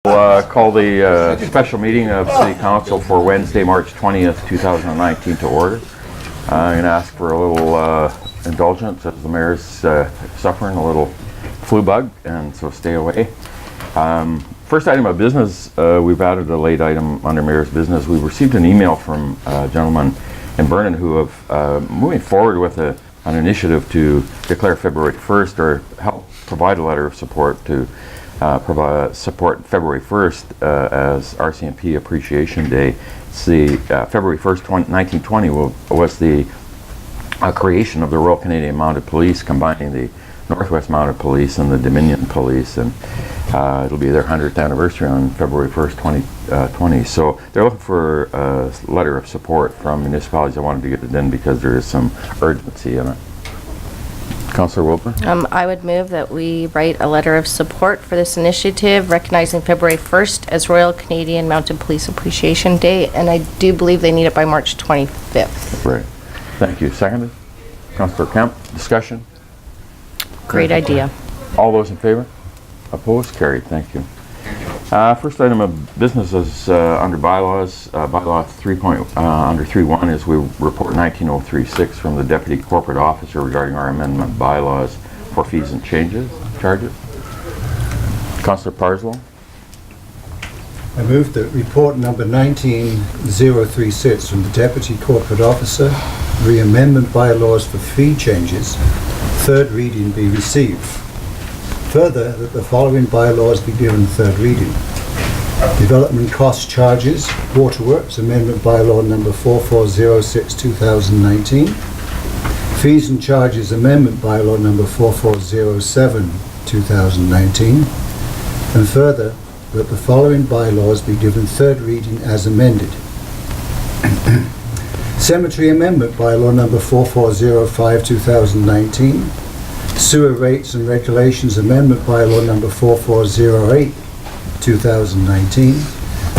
Call the special meeting of City Council for Wednesday, March 20th, 2019 to order. I'm going to ask for a little indulgence as the mayor's suffering a little flu bug, and so stay away. First item of business, we've added a late item under mayor's business. We received an email from a gentleman in Vernon who have moving forward with an initiative to declare February 1st or help provide a letter of support to support February 1st as RCMP Appreciation Day. It's the February 1st, 1920 was the creation of the Royal Canadian Mounted Police, combining the Northwest Mounted Police and the Dominion Police, and it'll be their 100th anniversary on February 1st, 2020. So they're looking for a letter of support from municipalities. I wanted to get it in because there is some urgency in it. Councillor Wilbur? I would move that we write a letter of support for this initiative, recognizing February 1st as Royal Canadian Mounted Police Appreciation Day, and I do believe they need it by March 25th. Right. Thank you. Seconded? Councillor Kemp, discussion? Great idea. All those in favor? Opposed? Carried. Thank you. First item of business is under bylaws. Bylaw under 3.1 is we report 19036 from the Deputy Corporate Officer regarding our amendment bylaws for fees and charges. Councillor Parslow. I move that report number 19036 from the Deputy Corporate Officer, re-amendment bylaws for fee changes, third reading be received. Further, that the following bylaws be given third reading. Development cost charges, waterworks, amendment bylaw number 4406/2019. Fees and charges, amendment bylaw number 4407/2019. And further, that the following bylaws be given third reading as amended. Cemetery amendment bylaw number 4405/2019. Sewer rates and regulations amendment bylaw number 4408/2019.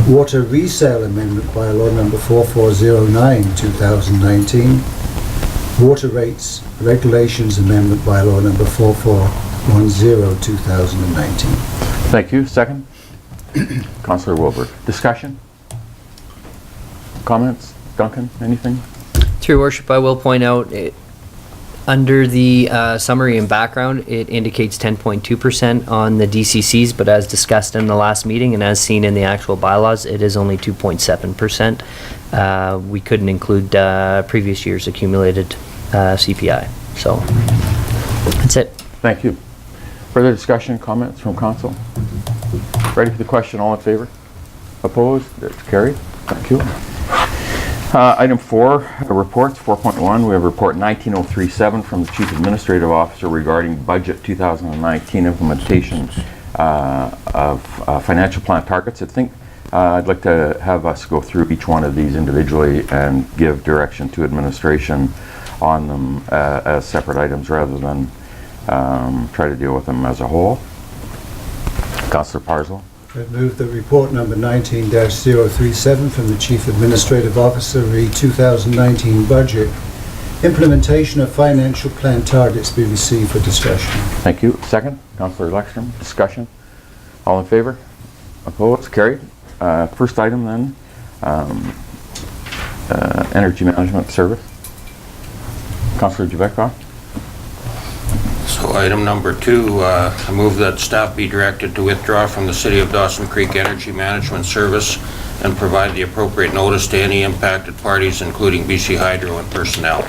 Water resale amendment bylaw number 4409/2019. Water rates regulations amendment bylaw number 4410/2019. Thank you. Second? Councillor Wilbur. Discussion? Comments? Duncan, anything? Through your worship, I will point out under the summary and background, it indicates 10.2% on the DCCs, but as discussed in the last meeting and as seen in the actual bylaws, it is only 2.7%. We couldn't include previous year's accumulated CPI. So that's it. Thank you. Further discussion, comments from council? Ready for the question? All in favor? Opposed? It's carried. Thank you. Item 4, reports, 4.1. We have report 19037 from the Chief Administrative Officer regarding budget 2019 implementation of financial plan targets. I think I'd like to have us go through each one of these individually and give direction to administration on them as separate items rather than try to deal with them as a whole. Councillor Parslow. I move that report number 19-037 from the Chief Administrative Officer re 2019 budget implementation of financial plan targets be received for discussion. Thank you. Second, Councillor Lexstrom. Discussion. All in favor? Opposed? Carried. First item then, Energy Management Service. Councillor Javetkov. So item number 2, I move that staff be directed to withdraw from the City of Dawson Creek Energy Management Service and provide the appropriate notice to any impacted parties, including BC Hydro and personnel.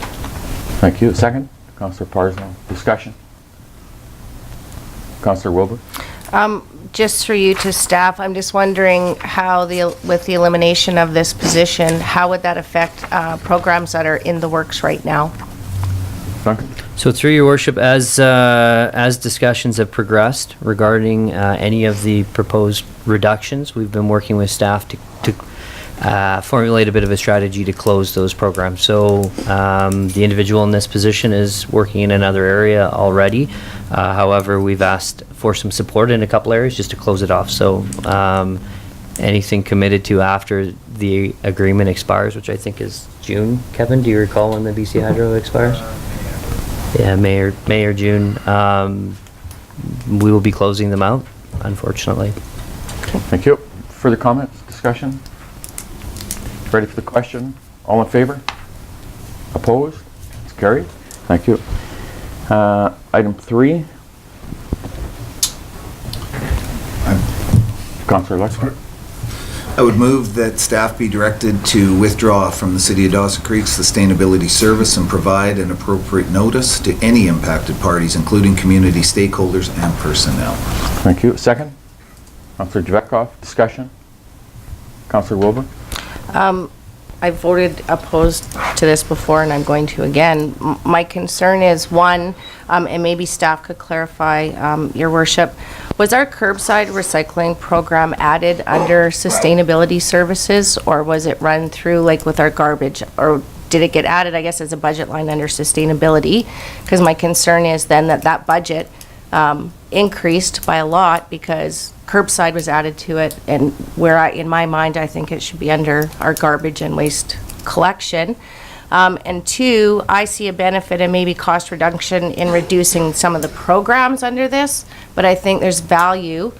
Thank you. Second, Councillor Parslow. Discussion. Councillor Wilbur. Just for you to staff, I'm just wondering how with the elimination of this position, how would that affect programs that are in the works right now? Duncan. So through your worship, as discussions have progressed regarding any of the proposed reductions, we've been working with staff to formulate a bit of a strategy to close those programs. So the individual in this position is working in another area already. However, we've asked for some support in a couple areas just to close it off. So anything committed to after the agreement expires, which I think is June. Kevin, do you recall when the BC Hydro expires? Yeah, May or June. We will be closing them out, unfortunately. Thank you. Further comments, discussion? Ready for the question? All in favor? Opposed? It's carried. Thank you. Item 3. Councillor Lexman. I would move that staff be directed to withdraw from the City of Dawson Creek Sustainability Service and provide an appropriate notice to any impacted parties, including community stakeholders and personnel. Thank you. Second? Councillor Javetkov. Discussion? Councillor Wilbur. I voted opposed to this before, and I'm going to again. My concern is, one, and maybe staff could clarify, Your Worship, was our curbside recycling program added under sustainability services, or was it run through, like, with our garbage? Or did it get added, I guess, as a budget line under sustainability? Because my concern is then that budget increased by a lot because curbside was added to it, and in my mind, I think it should be under our garbage and waste collection. And 2, I see a benefit and maybe cost reduction in reducing some of the programs under this, but I think there's value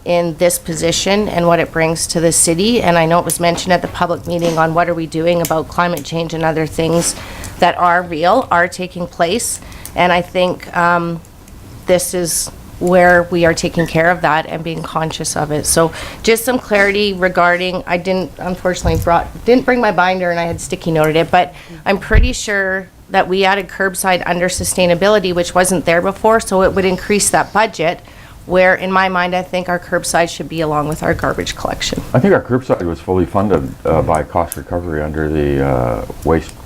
in this position and what it brings to the city. And I know it was mentioned at the public meeting on what are we doing about climate change and other things that are real, are taking place. And I think this is where we are taking care of that and being conscious of it. So just some clarity regarding, I unfortunately didn't bring my binder and I had sticky noted it, but I'm pretty sure that we added curbside under sustainability, which wasn't there before, so it would increase that budget, where in my mind, I think our curbside should be along with our garbage collection. I think our curbside was fully funded by cost recovery under the waste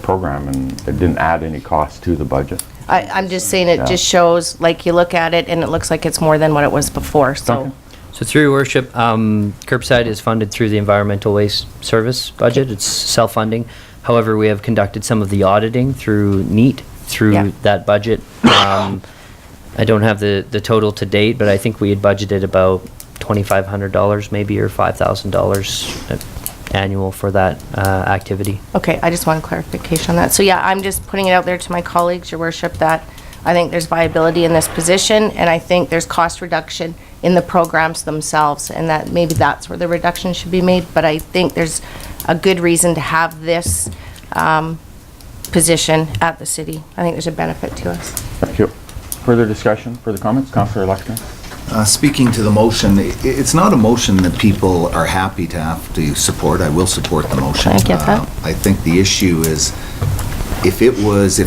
program, and it didn't add any cost to the budget. I'm just saying it just shows, like, you look at it and it looks like it's more than what it was before, so. Duncan? So through your worship, curbside is funded through the environmental waste service budget. It's self-funding. However, we have conducted some of the auditing through NEAT through that budget. I don't have the total to date, but I think we had budgeted about $2,500 maybe, or $5,000 annual for that activity. Okay, I just want clarification on that. So yeah, I'm just putting it out there to my colleagues, Your Worship, that I think there's viability in this position, and I think there's cost reduction in the programs themselves, and that maybe that's where the reduction should be made. But I think there's a good reason to have this position at the city. I think there's a benefit to us. Thank you. Further discussion, further comments? Councillor Lexman. Speaking to the motion, it's not a motion that people are happy to have to support. I will support the motion. I get that. I think the issue is, if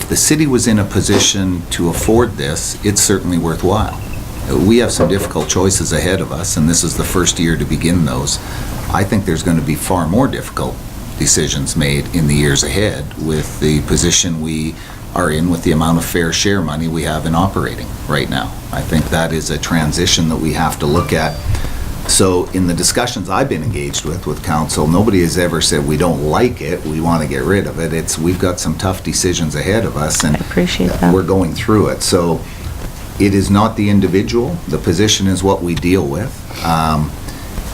the city was in a position to afford this, it's certainly worthwhile. We have some difficult choices ahead of us, and this is the first year to begin those. I think there's going to be far more difficult decisions made in the years ahead with the position we are in, with the amount of fair share money we have in operating right now. I think that is a transition that we have to look at. So in the discussions I've been engaged with council, nobody has ever said we don't like it, we want to get rid of it. It's, we've got some tough decisions ahead of us, and I appreciate that. we're going through it. So it is not the individual, the position is what we deal with.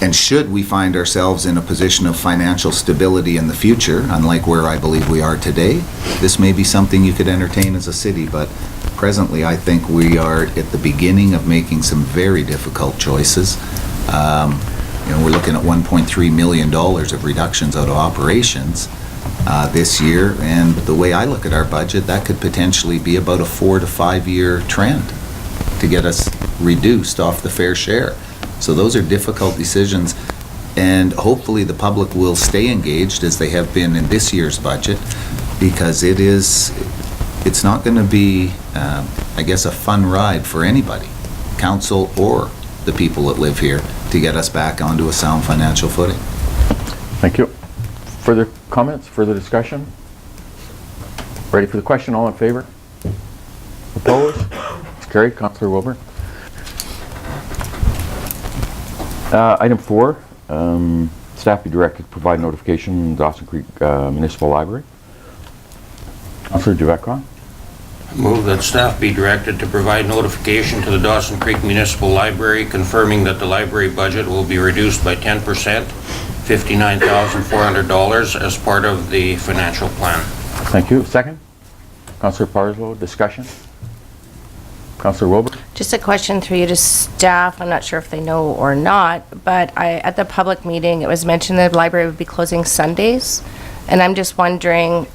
And should we find ourselves in a position of financial stability in the future, unlike where I believe we are today, this may be something you could entertain as a city, but presently I think we are at the beginning of making some very difficult choices. We're looking at $1.3 million of reductions out of operations this year, and the way I look at our budget, that could potentially be about a 4 to 5 year trend to get us reduced off the fair share. So those are difficult decisions, and hopefully the public will stay engaged as they have been in this year's budget, because it's not going to be, I guess, a fun ride for anybody, council or the people that live here, to get us back onto a sound financial footing. Thank you. Further comments, further discussion? Ready for the question, all in favor? Opposed? It's carried. Councillor Wilbur. Item 4, staff be directed to provide notification Dawson Creek Municipal Library. Councillor Javetkov. Move that staff be directed to provide notification to the Dawson Creek Municipal Library confirming that the library budget will be reduced by 10%, $59,400 as part of the financial plan. Thank you. Second. Councillor Parslow, discussion? Councillor Wilbur? Just a question through you to staff. I'm not sure if they know or not, but at the public meeting, it was mentioned that the library would be closing Sundays. And I'm just wondering,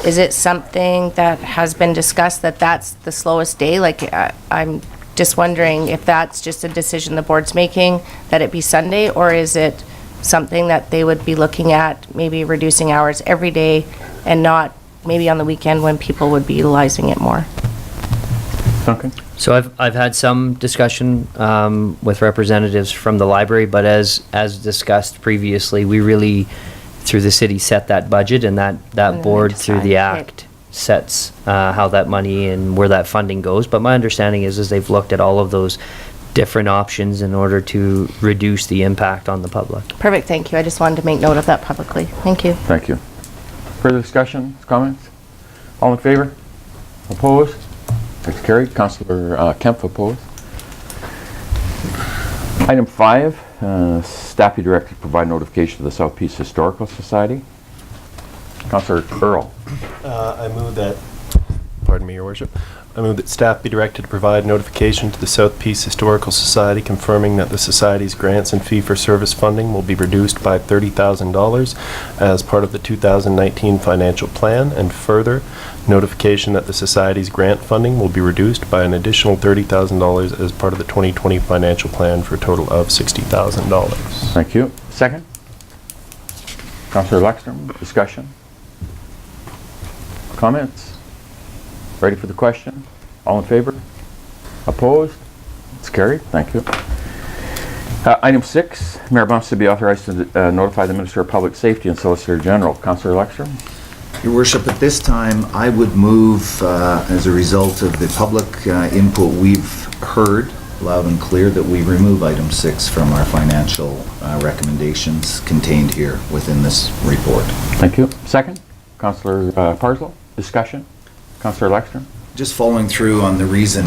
is it something that has been discussed that that's the slowest day? Like, I'm just wondering if that's just a decision the board's making, that it be Sunday, or is it something that they would be looking at, maybe reducing hours every day and not maybe on the weekend when people would be utilizing it more? Duncan? So I've had some discussion with representatives from the library, but as discussed previously, we really, through the city, set that budget, and that then board through the decide, right. act sets how that money and where that funding goes. But my understanding is they've looked at all of those different options in order to reduce the impact on the public. Perfect, thank you. I just wanted to make note of that publicly. Thank you. Thank you. Further discussion, comments? All in favor? Opposed? That's carried. Councillor Kempf opposed. Item 5, staff be directed to provide notification to the South Peace Historical Society. Councillor Earl. I move that, pardon me, Your Worship, I move that staff be directed to provide notification to the South Peace Historical Society confirming that the Society's grants and fee-for-service funding will be reduced by $30,000 as part of the 2019 financial plan, and further, notification that the Society's grant funding will be reduced by an additional $30,000 as part of the 2020 financial plan for a total of $60,000. Thank you. Second? Councillor Lexstrom, discussion? Comments? Ready for the question? All in favor? Opposed? It's carried. Thank you. Item 6, Mayor Bumps to be authorized to notify the Minister of Public Safety and Solicitor General. Councillor Lexstrom? Your Worship, at this time, I would move, as a result of the public input we've heard loud and clear, that we remove item 6 from our financial recommendations contained here within this report. Thank you. Second? Councillor Parslow, discussion? Councillor Lexstrom? Just following through on the reason,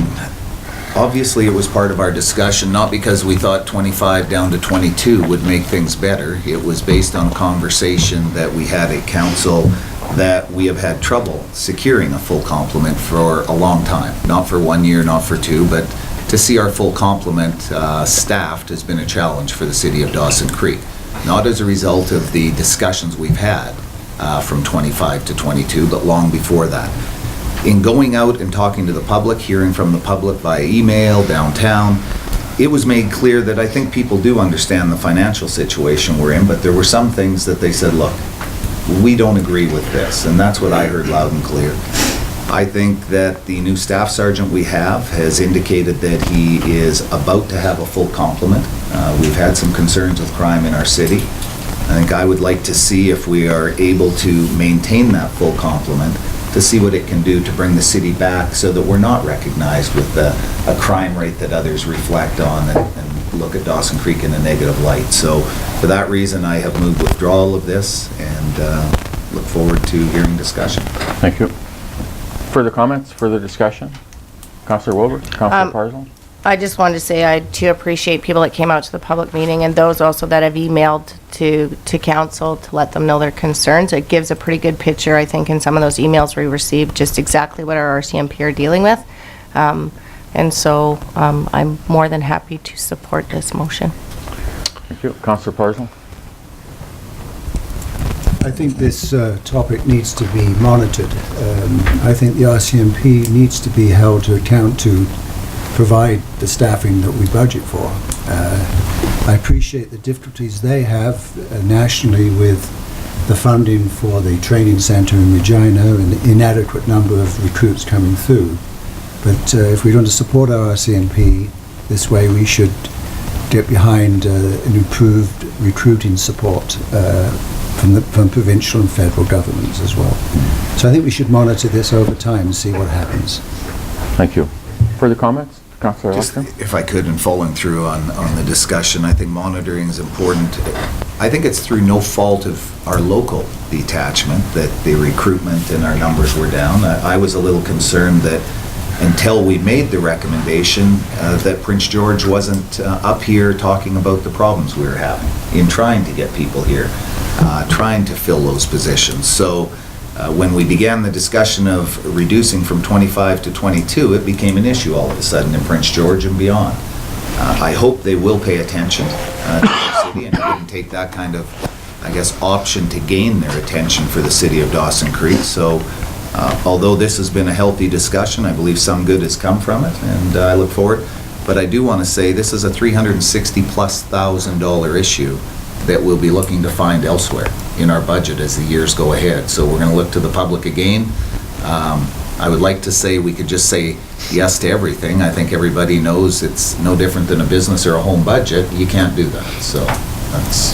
obviously it was part of our discussion, not because we thought 25 down to 22 would make things better. It was based on a conversation that we had at council that we have had trouble securing a full complement for a long time. Not for 1 year, not for 2, but to see our full complement staffed has been a challenge for the city of Dawson Creek. Not as a result of the discussions we've had from 25 to 22, but long before that. In going out and talking to the public, hearing from the public via email, downtown, it was made clear that I think people do understand the financial situation we're in, but there were some things that they said, look, we don't agree with this, and that's what I heard loud and clear. I think that the new staff sergeant we have has indicated that he is about to have a full complement. We've had some concerns with crime in our city. I think I would like to see if we are able to maintain that full complement, to see what it can do to bring the city back so that we're not recognized with a crime rate that others reflect on and look at Dawson Creek in a negative light. So for that reason, I have moved withdrawal of this and look forward to hearing discussion. Thank you. Further comments, further discussion? Councillor Wilbur, Councillor Parslow? I just wanted to say I do appreciate people that came out to the public meeting and those also that have emailed to council to let them know their concerns. It gives a pretty good picture, I think, in some of those emails we received, just exactly what our RCMP are dealing with. And so I'm more than happy to support this motion. Thank you. Councillor Parslow? I think this topic needs to be monitored. I think the RCMP needs to be held to account to provide the staffing that we budget for. I appreciate the difficulties they have nationally with the funding for the training centre in Regina and the inadequate number of recruits coming through. But if we're going to support our RCMP this way, we should get behind an improved recruiting support from provincial and federal governments as well. So I think we should monitor this over time and see what happens. Thank you. Further comments? Councillor Just, Lexstrom? if I could, and following through on the discussion, I think monitoring is important. I think it's through no fault of our local detachment that the recruitment and our numbers were down. I was a little concerned that until we made the recommendation that Prince George wasn't up here talking about the problems we were having in trying to get people here, trying to fill those positions. So When we began the discussion of reducing from 25 to 22, it became an issue all of a sudden in Prince George and beyond. I hope they will pay attention to the city and wouldn't take that kind of, I guess, option to gain their attention for the city of Dawson Creek. So although this has been a healthy discussion, I believe some good has come from it, and I look forward. But I do want to say this is a $360,000+ issue that we'll be looking to find elsewhere in our budget as the years go ahead. So we're going to look to the public again. I would like to say we could just say yes to everything. I think everybody knows it's no different than a business or a home budget. You can't do that. So that's...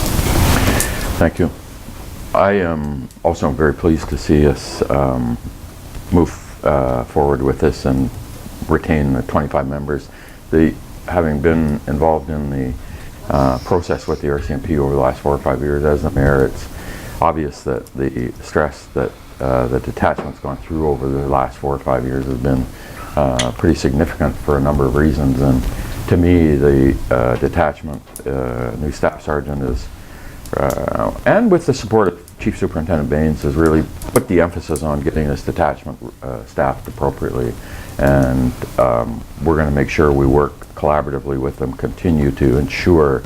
Thank you. I am also very pleased to see us move forward with this and retain the 25 members. Having been involved in the process with the RCMP over the last 4 or 5 years as the mayor, it's obvious that the stress that the detachment's gone through over the last 4 or 5 years has been pretty significant for a number of reasons. And to me, the detachment, new staff sergeant is, and with the support of Chief Superintendent Baines, has really put the emphasis on getting this detachment staffed appropriately. And we're going to make sure we work collaboratively with them, continue to ensure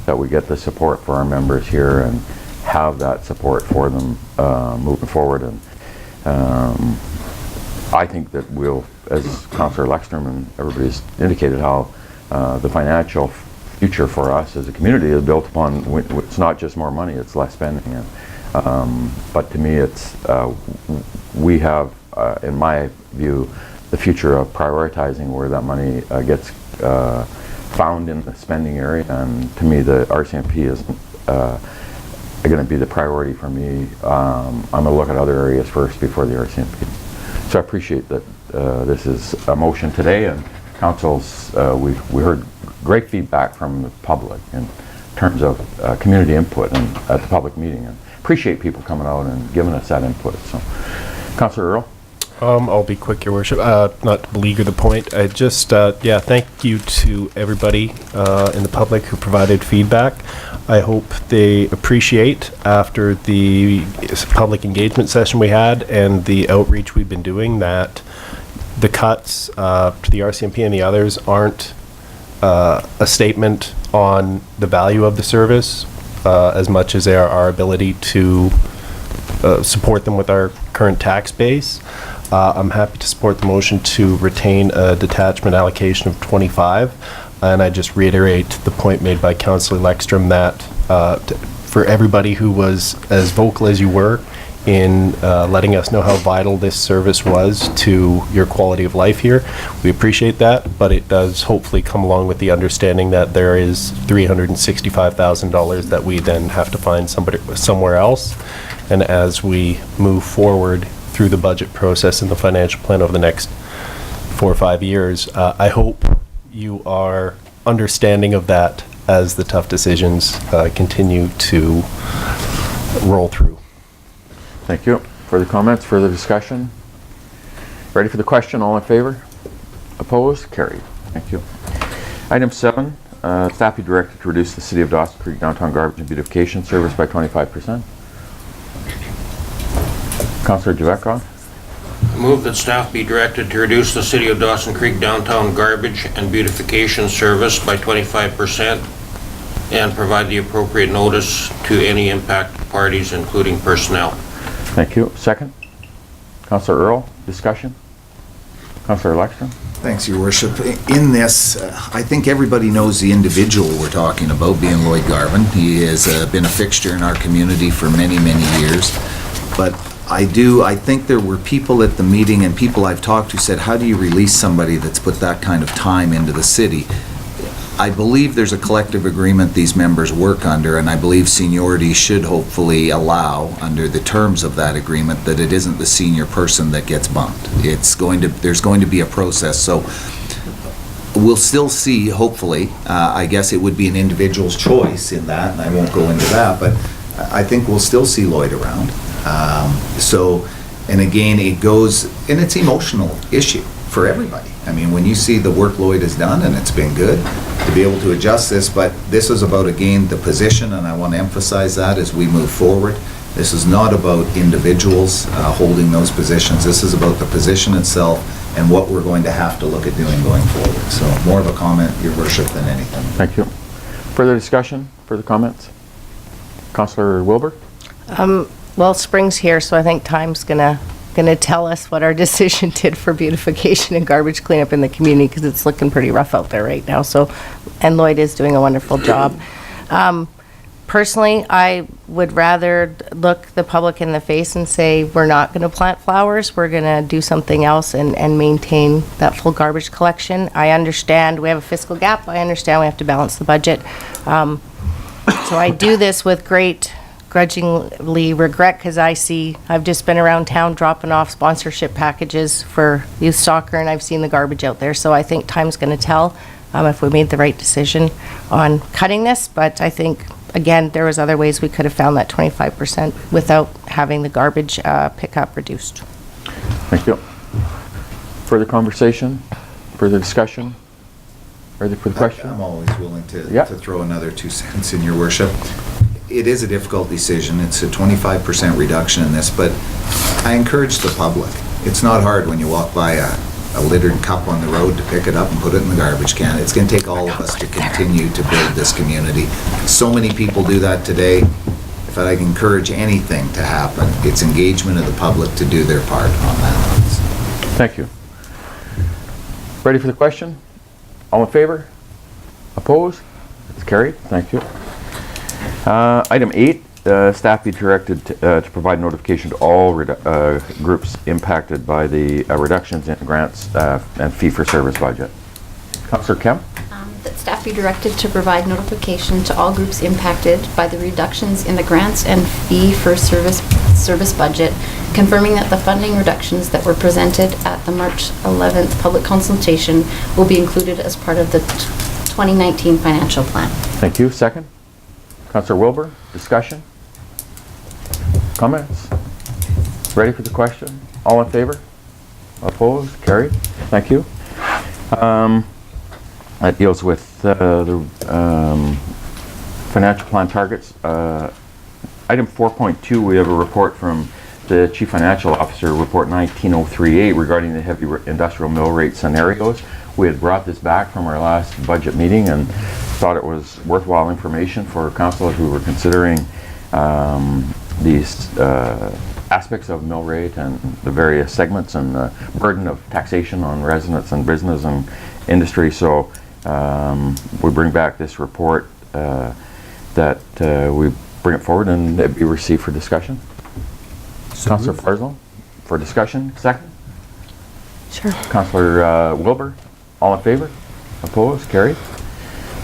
that we get the support for our members here and have that support for them moving forward. And I think that we'll, as Councillor Lexstrom and everybody's indicated, how the financial future for us as a community is built upon, it's not just more money, it's less spending. And, but to me, it's we have, in my view, the future of prioritizing where that money gets found in the spending area, and to me the RCMP is going to be the priority for me. I'm going to look at other areas first before the RCMP. So I appreciate that this is a motion today, and councils, we heard great feedback from the public in terms of community input and at the public meeting, and appreciate people coming out and giving us that input. So, Councillor Earl. I'll be quick, Your Worship. Not to beleaguer the point. I just, thank you to everybody in the public who provided feedback. I hope they appreciate, after the public engagement session we had and the outreach we've been doing, that the cuts to the RCMP and the others aren't a statement on the value of the service as much as they are our ability to support them with our current tax base. I'm happy to support the motion to retain a detachment allocation of 25, and I just reiterate the point made by Councillor Lexstrom that for everybody who was as vocal as you were in letting us know how vital this service was to your quality of life here, we appreciate that, but it does hopefully come along with the understanding that there is $365,000 that we then have to find somewhere else. And as we move forward through the budget process and the financial plan over the next 4 or 5 years, I hope you are understanding of that as the tough decisions continue to roll through. Thank you. Further comments, further discussion? Ready for the question? All in favor? Opposed? Carried. Thank you. Item 7, staff be directed to reduce the City of Dawson Creek downtown garbage and beautification service by 25%. Councillor Javetkov. Move that staff be directed to reduce the City of Dawson Creek downtown garbage and beautification service by 25% and provide the appropriate notice to any impacted parties, including personnel. Thank you. Second. Councillor Earl, discussion? Councillor Lexstrom. Thanks, Your Worship. In this, I think everybody knows the individual we're talking about, being Lloyd Garvin. He has been a fixture in our community for many, many years. But I think there were people at the meeting and people I've talked to said, how do you release somebody that's put that kind of time into the city? I believe there's a collective agreement these members work under, and I believe seniority should hopefully allow, under the terms of that agreement, that it isn't the senior person that gets bumped. There's going to be a process. So we'll still see, hopefully, I guess it would be an individual's choice in that, and I won't go into that, but I think we'll still see Lloyd around. And again, it goes, and it's an emotional issue for everybody. I mean, when you see the work Lloyd has done, and it's been good to be able to adjust this, but this is about, again, the position, and I want to emphasize that as we move forward. This is not about individuals holding those positions. This is about the position itself and what we're going to have to look at doing going forward. So more of a comment, Your Worship, than anything. Thank you. Further discussion, further comments? Councillor Wilbur? Well, spring's here, so I think time's gonna tell us what our decision did for beautification and garbage cleanup in the community, because it's looking pretty rough out there right now. So, and Lloyd is doing a wonderful job. Personally, I would rather look the public in the face and say, we're not going to plant flowers, we're going to do something else and maintain that full garbage collection. I understand we have a fiscal gap. I understand we have to balance the budget. So I do this with great grudgingly regret, because I've just been around town dropping off sponsorship packages for youth soccer, and I've seen the garbage out there. So I think time's going to tell if we made the right decision on cutting this. But I think, again, there was other ways we could have found that 25% without having the garbage pickup reduced. Thank you. Further conversation? Further discussion? Ready for the question? I'm always willing to Yeah. throw another 2 cents in, Your Worship. It is a difficult decision. It's a 25% reduction in this, but I encourage the public. It's not hard when you walk by a littered cup on the road to pick it up and put it in the garbage can. It's going to take all of us to continue to build this community. So many people do that today. If I can encourage anything to happen, it's engagement of the public to do their part on that. Thank you. Ready for the question? All in favor? Opposed? It's carried. Thank you. Item 8, staff be directed to provide notification to all groups impacted by the reductions in grants and fee-for-service budget. Councillor Kemp? That staff be directed to provide notification to all groups impacted by the reductions in the grants and fee-for-service budget, confirming that the funding reductions that were presented at the March 11th public consultation will be included as part of the 2019 financial plan. Thank you. Second? Councillor Wilbur, discussion? Comments? Ready for the question? All in favor? Opposed? Carried. Thank you. That deals with the financial plan targets. Item 4.2, we have a report from the Chief Financial Officer, Report 19038, regarding the heavy industrial mill rate scenarios. We had brought this back from our last budget meeting and thought it was worthwhile information for councillors who were considering these aspects of mill rate and the various segments and the burden of taxation on residents and business and industry. So we bring back this report that we bring it forward and it be received for discussion. Councillor Farzal, for discussion. Second? Sure. Councillor Wilbur, all in favor? Opposed? Carried.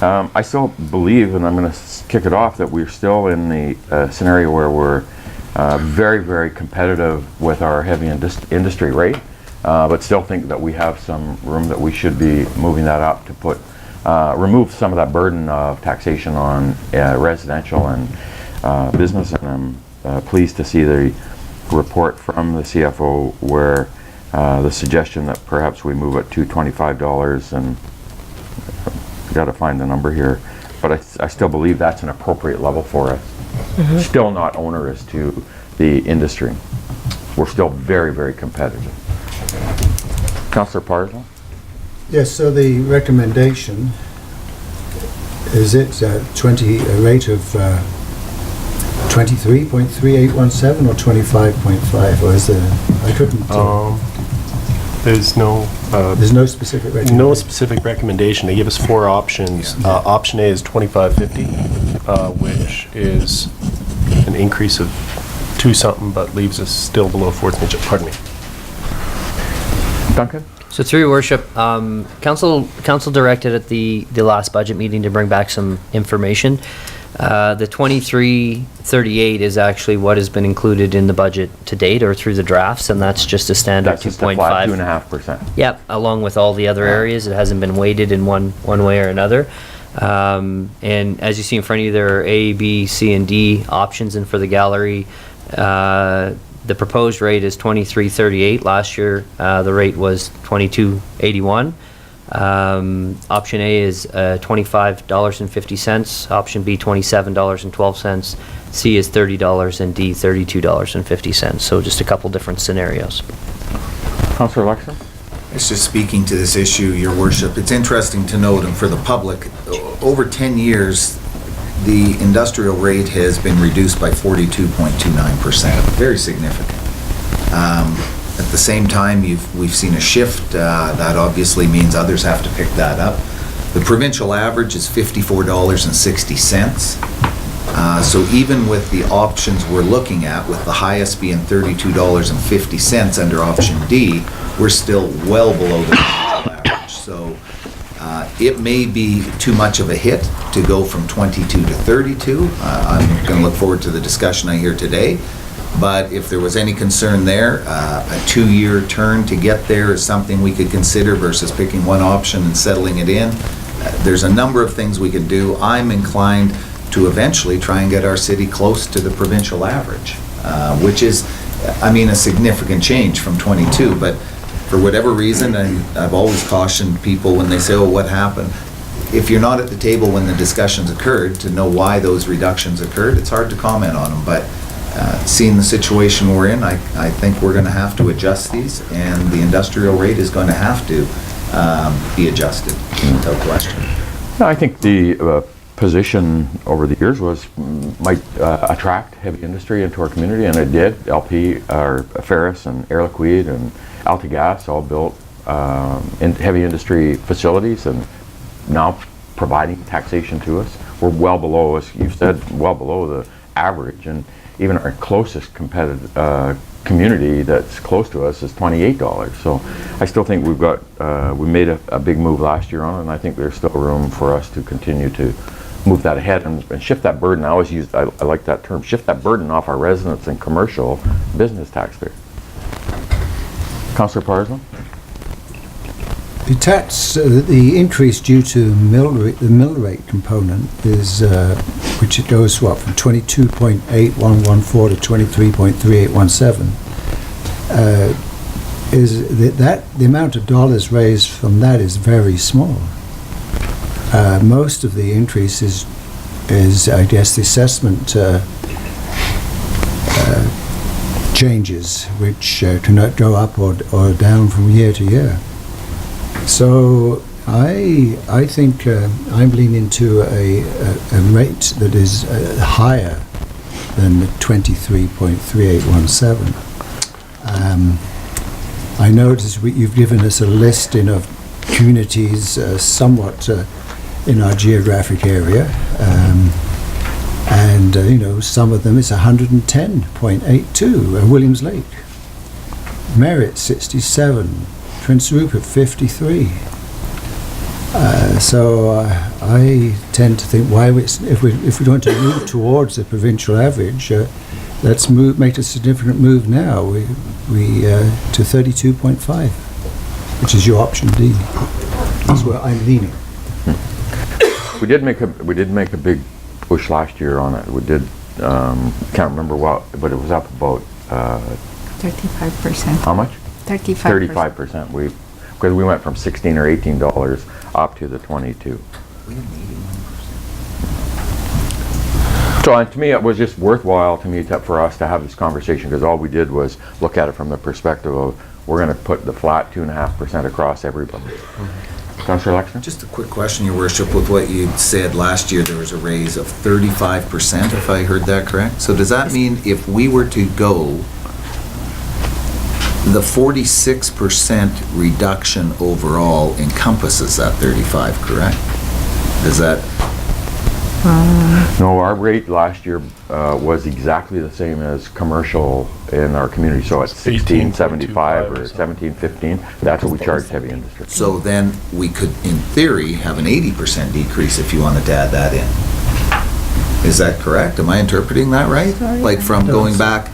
I still believe, and I'm going to kick it off, that we're still in the scenario where we're very, very competitive with our heavy industry rate, but still think that we have some room that we should be moving that up to put remove some of that burden of taxation on residential and business. And I'm pleased to see the report from the CFO where the suggestion that perhaps we move it to $25, and got to find the number here, but I still believe that's an appropriate level for us. Still not onerous to the industry. We're still very, very competitive. Councillor Parsons? Yes, so the recommendation, is it a rate of 23.3817 or 25.5, or is there, I couldn't... There's no there's no specific recommendation? no specific recommendation. They give us 4 options. Option A is 25.50, which is an increase of 2 something, but leaves us still below 14. Pardon me. Duncan? So through your worship, council directed at the last budget meeting to bring back some information. The 2338 is actually what has been included in the budget to date or through the drafts, and that's just a standard That's just a flat 2.5%. Yep, along with all the other areas. It hasn't been weighted in one way or another. And as you see in front of you, there are A, B, C, and D options. And for the gallery, the proposed rate is 2338. Last year, the rate was 2281. Option A is $25.50, option B $27.12, C is $30, and D $32.50. So just a couple different scenarios. Councillor Lexon? It's just speaking to this issue, Your Worship. It's interesting to note, and for the public, over 10 years, the industrial rate has been reduced by 42.29%, very significant. At the same time, we've seen a shift. That obviously means others have to pick that up. The provincial average is $54.60. So even with the options we're looking at, with the highest being $32.50 under option D, we're still well below the provincial average. So it may be too much of a hit to go from 22 to 32. I'm going to look forward to the discussion I hear today. But if there was any concern there, a 2-year turn to get there is something we could consider versus picking one option and settling it in. There's a number of things we could do. I'm inclined to eventually try and get our city close to the provincial average, which is, I mean, a significant change from 22. But for whatever reason, and I've always cautioned people when they say, oh, what happened? If you're not at the table when the discussions occurred to know why those reductions occurred, it's hard to comment on them. But seeing the situation we're in, I think we're going to have to adjust these, and the industrial rate is going to have to be adjusted, without question. I think the position over the years was might attract heavy industry into our community, and it did. LP, or Ferris and Air Liquide and AltaGas all built heavy industry facilities and now providing taxation to us. We're well below, as you've said, well below the average, and even our closest competitive community that's close to us is $28. So I still think we've got, we made a big move last year on it, and I think there's still room for us to continue to move that ahead and shift that burden. I always use, I like that term, shift that burden off our residents and commercial business taxpayers. Councillor Parslow? The increase due to the mill rate component is, which it goes what, from 22.8114 to 23.3817, is that the amount of dollars raised from that is very small. Most of the increase is I guess the assessment changes, which cannot go up or down from year to year. So I think I'm leaning to a rate that is higher than the 23.3817. I notice you've given us a listing of communities somewhat in our geographic area, and you know, some of them is 110.82. Williams Lake, Merritt 67. Prince Rupert 53. So I tend to think, if we're going to move towards the provincial average, let's make a significant move now. We to 32.5, which is your option D. That's where I'm leaning. We did make a big push last year on it. We did. Can't remember what, but it was up about 35%. how much? 35%. 35%. Because we went from $16 or $18 up to the 22. So to me, it was just worthwhile for us to have this conversation, because all we did was look at it from the perspective of we're going to put the flat 2.5% across everybody. Councillor Lexner? Just a quick question, Your Worship, with what you said last year, there was a raise of 35%, if I heard that correct. So does that mean if we were to go, the 46% reduction overall encompasses that 35, correct? Is that? No, our rate last year was exactly the same as commercial in our community. So it's 16.75 or 17.15. That's what we charge heavy industry. So then we could, in theory, have an 80% decrease if you wanted to add that in. Is that correct? Am I interpreting that right? Like from going back,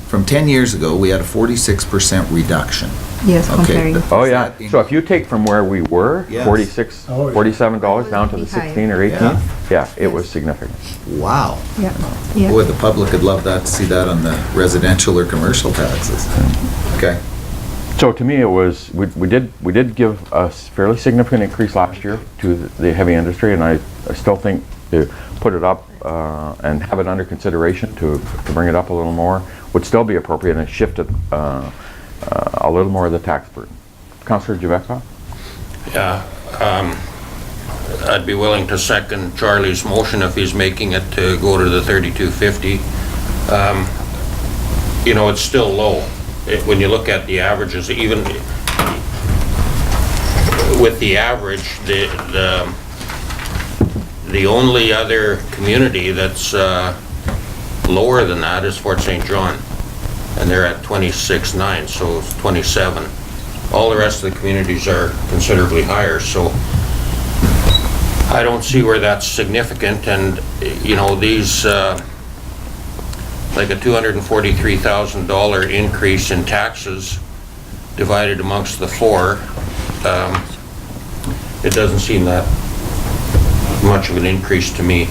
from 10 years ago, we had a 46% reduction. Yes, Okay. comparing. Oh yeah, so if you take from where we were, Yes. $47 down to the 16 or 18, yeah, it was significant. Wow. Yeah. Yeah. Boy, the public would love that, to see that on the residential or commercial taxes. Okay. So to me, it was, we did give a fairly significant increase last year to the heavy industry, and I still think to put it up and have it under consideration to bring it up a little more would still be appropriate and shift it a little more of the tax burden. Councillor Javetkov? Yeah, I'd be willing to second Charlie's motion if he's making it to go to the 3250. You know, it's still low. When you look at the averages, even with the average, the only other community that's lower than that is Fort St. John, and they're at 26.9, so it's 27. All the rest of the communities are considerably higher, so I don't see where that's significant. And you know, these like a $243,000 increase in taxes divided amongst the four, it doesn't seem that much of an increase to me.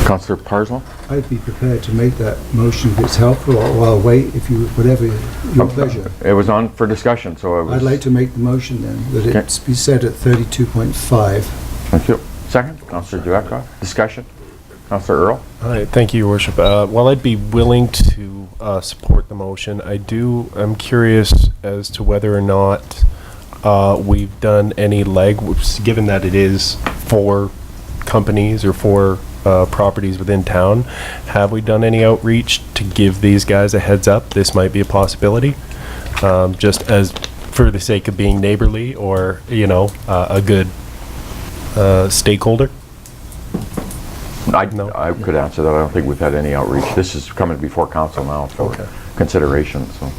Councillor Parslow? I'd be prepared to make that motion if it's helpful, or I'll wait if you, whatever your pleasure. It was on for discussion, so it was... I'd like to make the motion then, that it be set at 32.5. Thank you. Second, Councillor Javetkov. Discussion? Councillor Earl? Hi, thank you, Your Worship. While I'd be willing to support the motion, I'm curious as to whether or not we've done any legwork, given that it is for companies or for properties within town. Have we done any outreach to give these guys a heads up this might be a possibility? Just as for the sake of being neighborly, or, you know, a good stakeholder? No. I could answer that. I don't think we've had any outreach. This is coming before council now for consideration, so.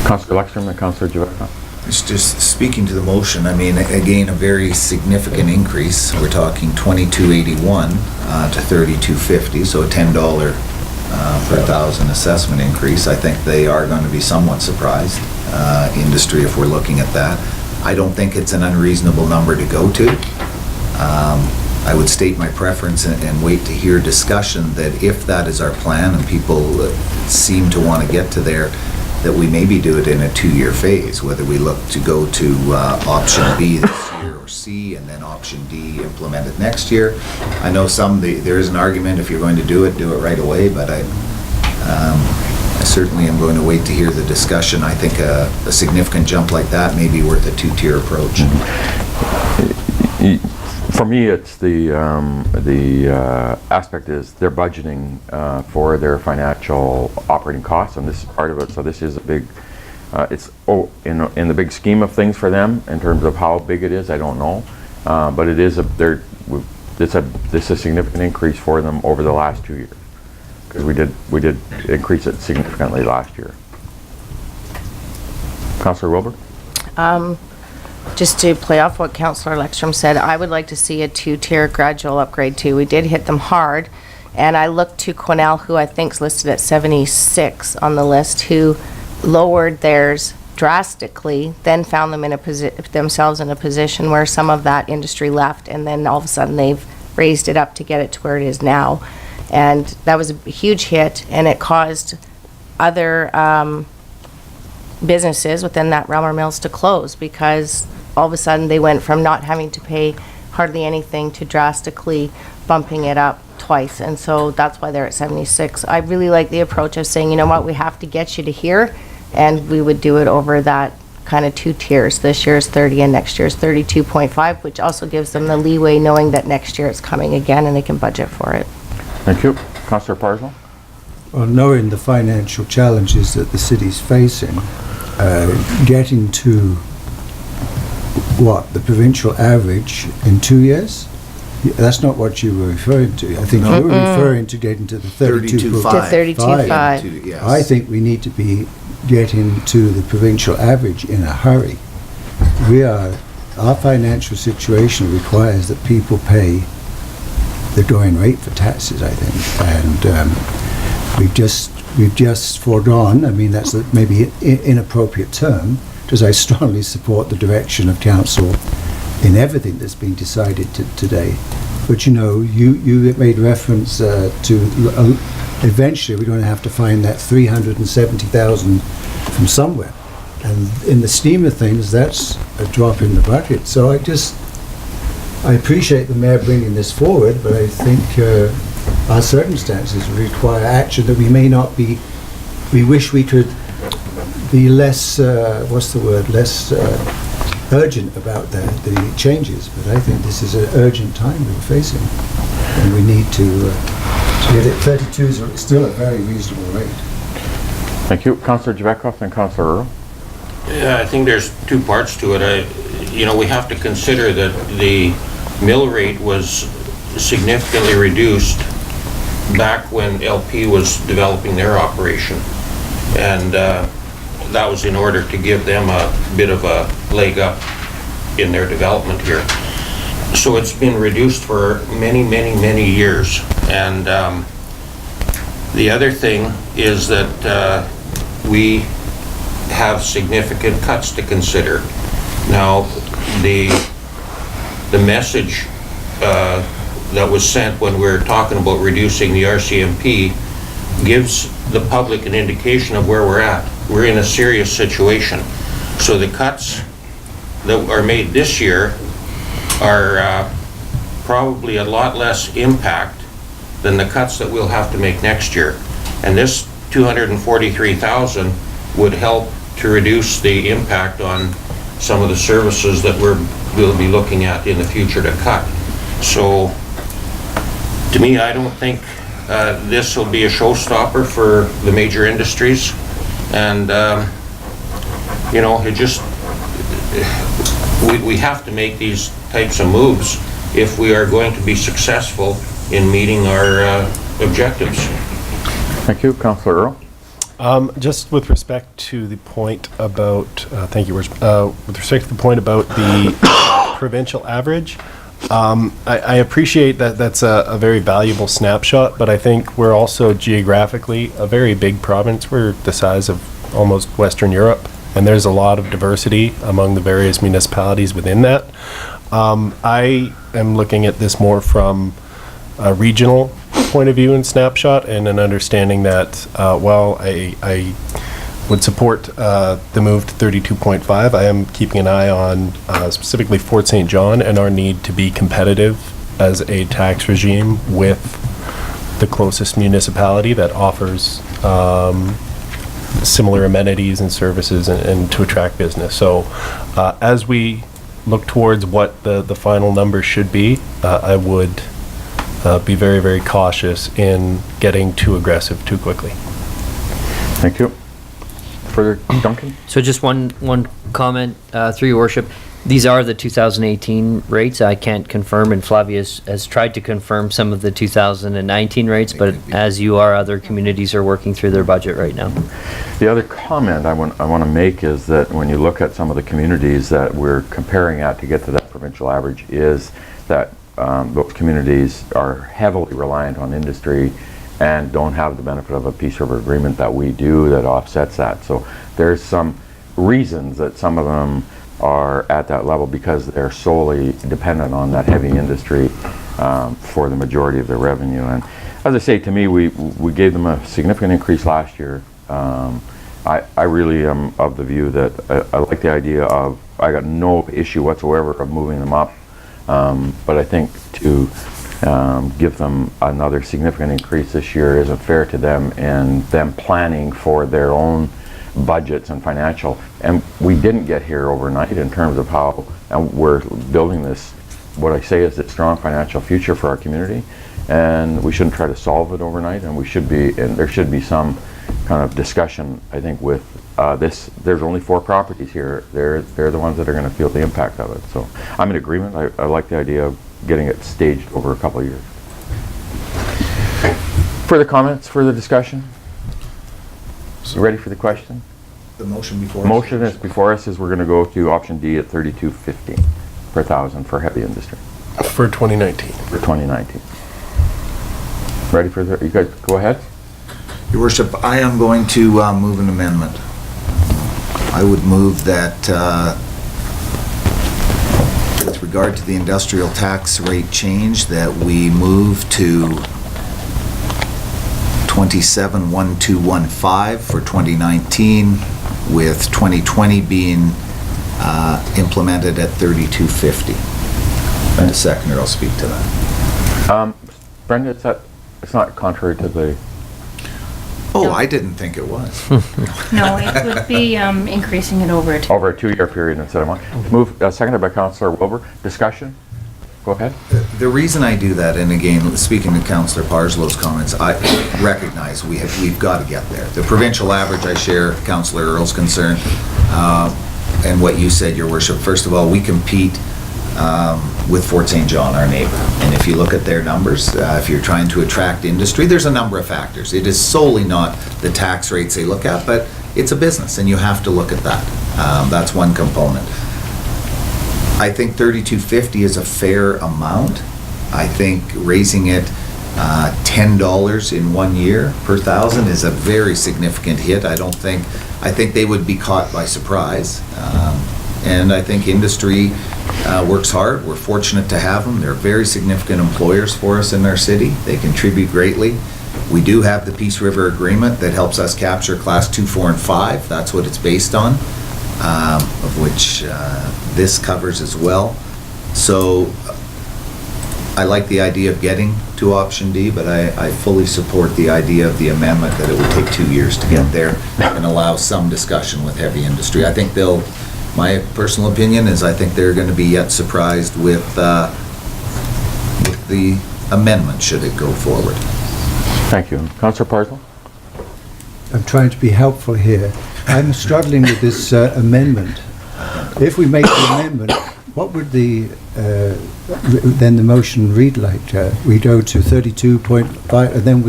Councillor Lexstrom and Councillor Javetkov. It's just speaking to the motion, I mean, again, a very significant increase. We're talking 2281 to 3250, so a $10 per thousand assessment increase. I think they are going to be somewhat surprised, industry, if we're looking at that. I don't think it's an unreasonable number to go to. I would state my preference and wait to hear discussion that if that is our plan and people seem to want to get to there, that we maybe do it in a 2-year phase, whether we look to go to option B this year or C, and then option D implement it next year. I know there is an argument if you're going to do it right away, but I certainly am going to wait to hear the discussion. I think a significant jump like that may be worth a 2-tier approach. For me, it's the aspect is they're budgeting for their financial operating costs, and this is part of it. So this is a big, it's in the big scheme of things for them in terms of how big it is. I don't know, but it is this is a significant increase for them over the last 2 years, because we did increase it significantly last year. Councillor Wilbur? Just to play off what Councillor Lexstrom said, I would like to see a 2-tier gradual upgrade too. We did hit them hard, and I looked to Quesnel, who I think is listed at 76 on the list, who lowered theirs drastically, then found them themselves in a position where some of that industry left, and then all of a sudden they've raised it up to get it to where it is now. And that was a huge hit, and it caused other businesses within that realm or mills to close, because all of a sudden they went from not having to pay hardly anything to drastically bumping it up twice. And so that's why they're at 76. I really like the approach of saying, you know what, we have to get you to here, and we would do it over that kind of 2 tiers. This year's 30 and next year's 32.5, which also gives them the leeway knowing that next year it's coming again and they can budget for it. Thank you. Councillor Parslow? Well, knowing the financial challenges that the city's facing, getting to the provincial average in 2 years? That's not what you were referring to. I think you were referring to getting to the 32.5. 32.5. Yes. I think we need to be getting to the provincial average in a hurry. Our financial situation requires that people pay the going rate for taxes, I think, and we've just foregone. I mean, that's maybe an inappropriate term, because I strongly support the direction of council in everything that's been decided today. But you know, you made reference to eventually we're going to have to find that 370,000 from somewhere. And in the scheme of things, that's a drop in the bucket. So I appreciate the mayor bringing this forward, but I think our circumstances require action that we may not be, we wish we could be less, less urgent about the changes. But I think this is an urgent time we're facing. And we need to get it. 32 is still a very reasonable rate. Thank you. Councillor Javetkov and Councillor Earl. Yeah, I think there's two parts to it. We have to consider that the mill rate was significantly reduced back when LP was developing their operation. And that was in order to give them a bit of a leg up in their development here. So it's been reduced for many, many, many years. And the other thing is that we have significant cuts to consider. Now, the message that was sent when we were talking about reducing the RCMP gives the public an indication of where we're at. We're in a serious situation. So the cuts that are made this year are probably a lot less impact than the cuts that we'll have to make next year. And this 243,000 would help to reduce the impact on some of the services that we'll be looking at in the future to cut. So, to me, I don't think this will be a showstopper for the major industries. And, it just, we have to make these types of moves if we are going to be successful in meeting our objectives. Thank you. Councillor Earl. Just with respect to the point about, thank you, Worship. With respect to the point about the provincial average, I appreciate that that's a very valuable snapshot, but I think we're also geographically a very big province. We're the size of almost Western Europe, and there's a lot of diversity among the various municipalities within that. I am looking at this more from a regional point of view and snapshot, and an understanding that while I would support the move to 32.5, I am keeping an eye on specifically Fort St. John and our need to be competitive as a tax regime with the closest municipality that offers similar amenities and services and to attract business. So as we look towards what the final number should be, I would be very, very cautious in getting too aggressive too quickly. Thank you. Further, Duncan? So just one comment through your worship. These are the 2018 rates. I can't confirm, and Flavia has tried to confirm some of the 2019 rates, but as you are, other communities are working through their budget right now. The other comment I want to make is that when you look at some of the communities that we're comparing at to get to that provincial average, is that those communities are heavily reliant on industry and don't have the benefit of a Peace River agreement that we do that offsets that. So there's some reasons that some of them are at that level because they're solely dependent on that heavy industry for the majority of their revenue. And as I say, to me, we gave them a significant increase last year. I really am of the view that I like the idea of, I got no issue whatsoever of moving them up, but I think to give them another significant increase this year isn't fair to them and them planning for their own budgets and financial. And we didn't get here overnight in terms of how we're building this, what I say is a strong financial future for our community, and we shouldn't try to solve it overnight, and there should be some kind of discussion, I think, with this. There's only 4 properties here. They're the ones that are going to feel the impact of it. So I'm in agreement. I like the idea of getting it staged over a couple of years. Further comments, further discussion? You ready for the question? The motion before The motion is before us is we're going to go to option D at 32.15 per thousand for heavy industry For 2019. for 2019. Ready for the, you guys go ahead? Your Worship, I am going to move an amendment. I would move that with regard to the industrial tax rate change, that we move to 271215 for 2019, with 2020 being implemented at 3250. And a seconder will speak to that. Brenda, it's not contrary to the, Oh, I didn't think it was. No, it would be increasing it over to. over a 2-year period instead of one. Seconded by Councillor Wilbur. Discussion? Go ahead. The reason I do that, and again, speaking to Councillor Parslow's comments, I recognize we've got to get there. The provincial average, I share Councillor Earl's concern, and what you said, Your Worship. First of all, we compete with Fort St. John, our neighbor. And if you look at their numbers, if you're trying to attract industry, there's a number of factors. It is solely not the tax rates they look at, but it's a business, and you have to look at that. That's one component. I think 3250 is a fair amount. I think raising it $10 in 1 year per thousand is a very significant hit. I think they would be caught by surprise. And I think industry works hard. We're fortunate to have them. They're very significant employers for us in our city. They contribute greatly. We do have the Peace River Agreement that helps us capture Class 2, 4, and 5. That's what it's based on, of which this covers as well. So I like the idea of getting to option D, but I fully support the idea of the amendment that it would take 2 years to get there and allow some discussion with heavy industry. I think my personal opinion is I think they're going to be yet surprised with the amendment should it go forward. Thank you. Councillor Parslow? I'm trying to be helpful here. I'm struggling with this amendment. If we make the amendment, what would then the motion read like? We go to 32.5, and then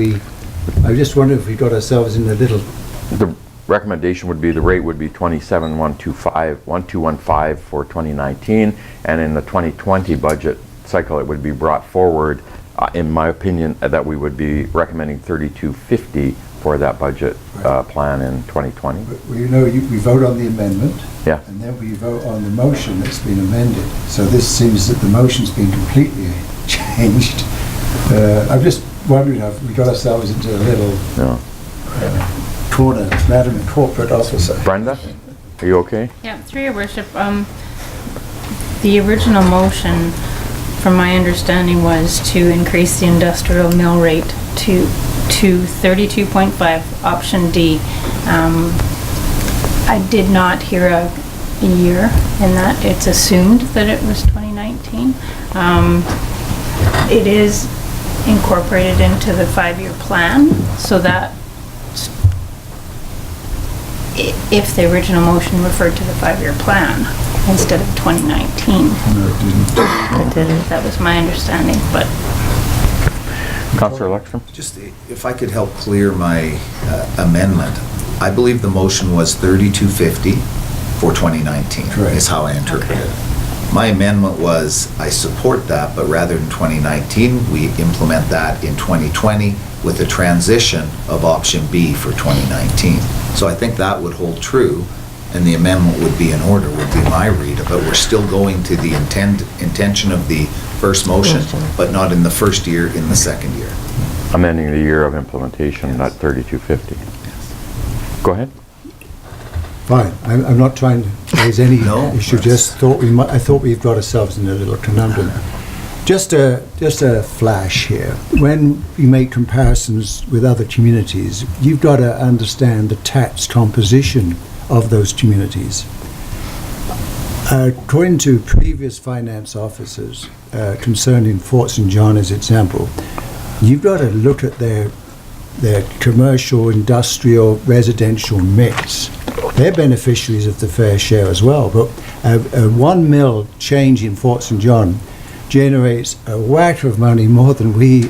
I just wonder if we got ourselves in a little... The recommendation would be the rate would be 27,115 for 2019, and in the 2020 budget cycle it would be brought forward, in my opinion, that we would be recommending 3250 for that budget plan in 2020. But, you know, we vote on the amendment, Yeah. and then we vote on the motion that's been amended. So this seems that the motion's been completely changed. I'm just wondering if we got ourselves into a little corner, Madam Corporate Officer. Brenda, are you okay? Yeah, through your worship, the original motion, from my understanding, was to increase the industrial mill rate to 32.5, option D. I did not hear a year in that. It's assumed that it was 2019. It is incorporated into the 5-year plan, so that if the original motion referred to the 5-year plan instead of 2019. No, it didn't. That was my understanding, but Councillor Lexstrom? Just if I could help clear my amendment, I believe the motion was 3250 for 2019, Correct. is how I interpret it. My amendment was, I support that, but rather than 2019, we implement that in 2020 with the transition of option B for 2019. So I think that would hold true, and the amendment would be in order, would be my read, but we're still going to the intention of the first motion, but not in the first year, in the second year. Amending the year of implementation, not 3250. Go ahead. Fine. I'm not trying to raise any No, issue. Just thought I thought we've got ourselves in a little conundrum. Just a flash here. When you make comparisons with other communities, you've got to understand the tax composition of those communities. According to previous finance officers concerning Fort St. John as example, you've got to look at their commercial, industrial, residential mix. They're beneficiaries of the fair share as well, but a 1 mil change in Fort St. John generates a whack of money more than we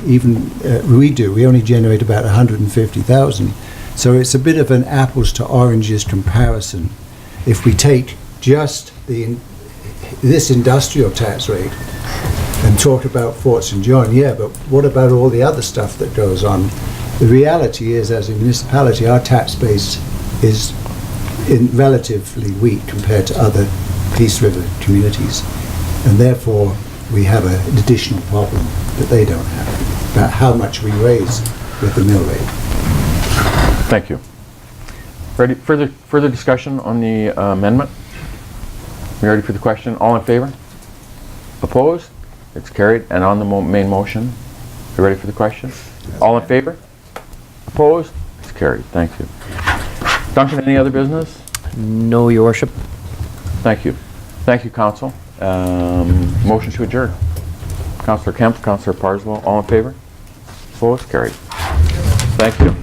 do. We only generate about 150,000. So it's a bit of an apples to oranges comparison. If we take just this industrial tax rate and talk about Fort St. John, yeah, but what about all the other stuff that goes on? The reality is, as a municipality, our tax base is relatively weak compared to other Peace River communities. And therefore, we have an additional problem that they don't have, about how much we raise with the mill rate. Thank you. Ready, further discussion on the amendment? We ready for the question? All in favor? Opposed? It's carried. And on the main motion, you ready for the question? All in favor? Opposed? It's carried. Thank you. Duncan, any other business? No, Your Worship. Thank you. Thank you, Council. Motion to adjourn. Councillor Kemp, Councillor Parslow, all in favor? Opposed? Carried. Thank you.